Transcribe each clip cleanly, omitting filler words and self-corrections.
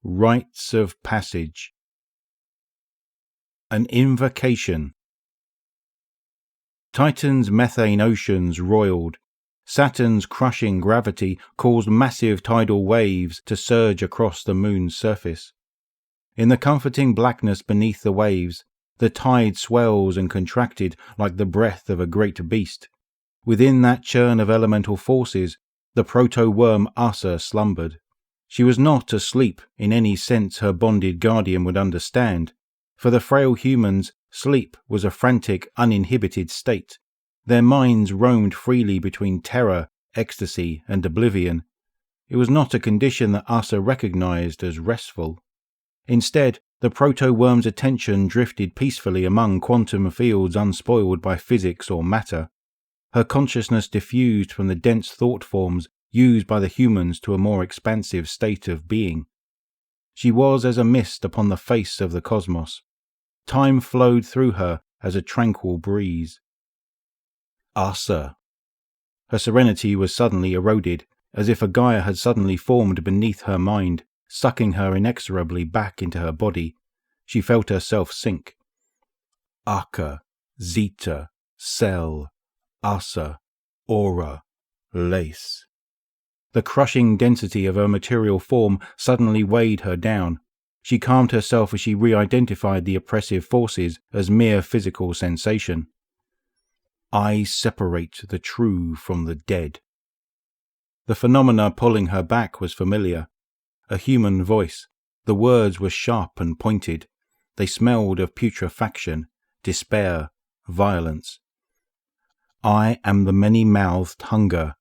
Rites of Passage. An Invocation. Titan's methane oceans roiled. Saturn's crushing gravity caused massive tidal waves to surge across the moon's surface. In the comforting blackness beneath the waves, the tide swells and contracted like the breath of a great beast. Within that churn of elemental forces, the proto-worm Asa slumbered. She was not asleep in any sense her bonded guardian would understand. For the frail humans, sleep was a frantic, uninhibited state. Their minds roamed freely between terror, ecstasy, and oblivion. It was not a condition that Asa recognized as restful. Instead, the proto-worm's attention drifted peacefully among quantum fields unspoiled by physics or matter. Her consciousness diffused from the dense thought forms used by the humans to a more expansive state of being. She was as a mist upon the face of the cosmos. Time flowed through her as a tranquil breeze. Asa. Her serenity was suddenly eroded, as if a Gaia had suddenly formed beneath her mind, sucking her inexorably back into her body. She felt herself sink. Aka, Zeta, Cell, Asa, Aura, Lace. The crushing density of her material form suddenly weighed her down. She calmed herself as she re-identified the oppressive forces as mere physical sensation. I separate the true from the dead. The phenomena pulling her back was familiar. A human voice. The words were sharp and pointed. They smelled of putrefaction, despair, violence. I am the many-mouthed hunger.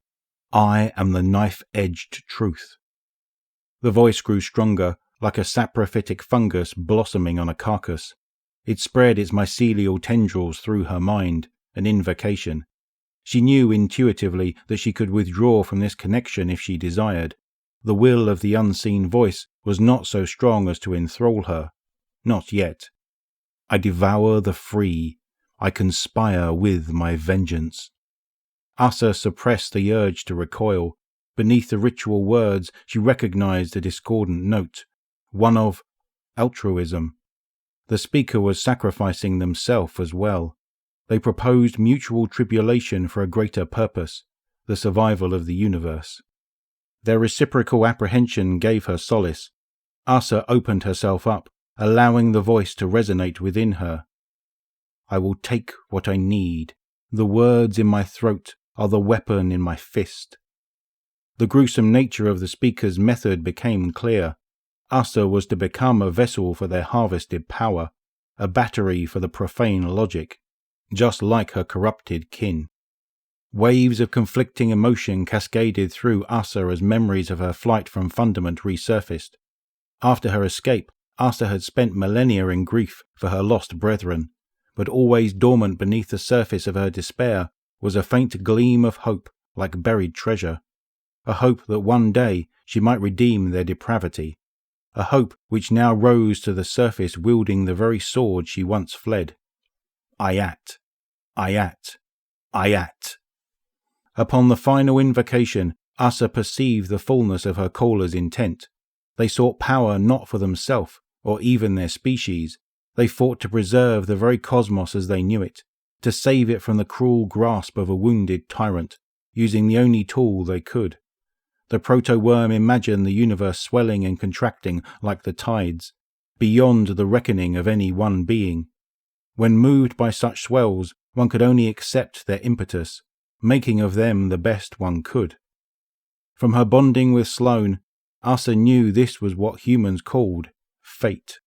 I am the knife-edged truth. The voice grew stronger, like a saprophytic fungus blossoming on a carcass. It spread its mycelial tendrils through her mind, an invocation. She knew intuitively that she could withdraw from this connection if she desired. The will of the unseen voice was not so strong as to enthrall her. Not yet. I devour the free. I conspire with my vengeance. Asa suppressed the urge to recoil. Beneath the ritual words, she recognized a discordant note, one of altruism. The speaker was sacrificing themselves as well. They proposed mutual tribulation for a greater purpose, the survival of the universe. Their reciprocal apprehension gave her solace. Asa opened herself up, allowing the voice to resonate within her. I will take what I need. The words in my throat are the weapon in my fist. The gruesome nature of the speaker's method became clear. Asa was to become a vessel for their harvested power, a battery for the profane logic, just like her corrupted kin. Waves of conflicting emotion cascaded through Asa as memories of her flight from Fundament resurfaced. After her escape, Asa had spent millennia in grief for her lost brethren, but always dormant beneath the surface of her despair was a faint gleam of hope, like buried treasure. A hope that one day she might redeem their depravity. A hope which now rose to the surface wielding the very sword she once fled. Ayat, Ayat, Ayat. Upon the final invocation, Asa perceived the fullness of her caller's intent. They sought power not for themselves, or even their species. They fought to preserve the very cosmos as they knew it, to save it from the cruel grasp of a wounded tyrant, using the only tool they could. The proto-worm imagined the universe swelling and contracting like the tides, beyond the reckoning of any one being. When moved by such swells, one could only accept their impetus, making of them the best one could. From her bonding with Sloane, Asa knew this was what humans called fate.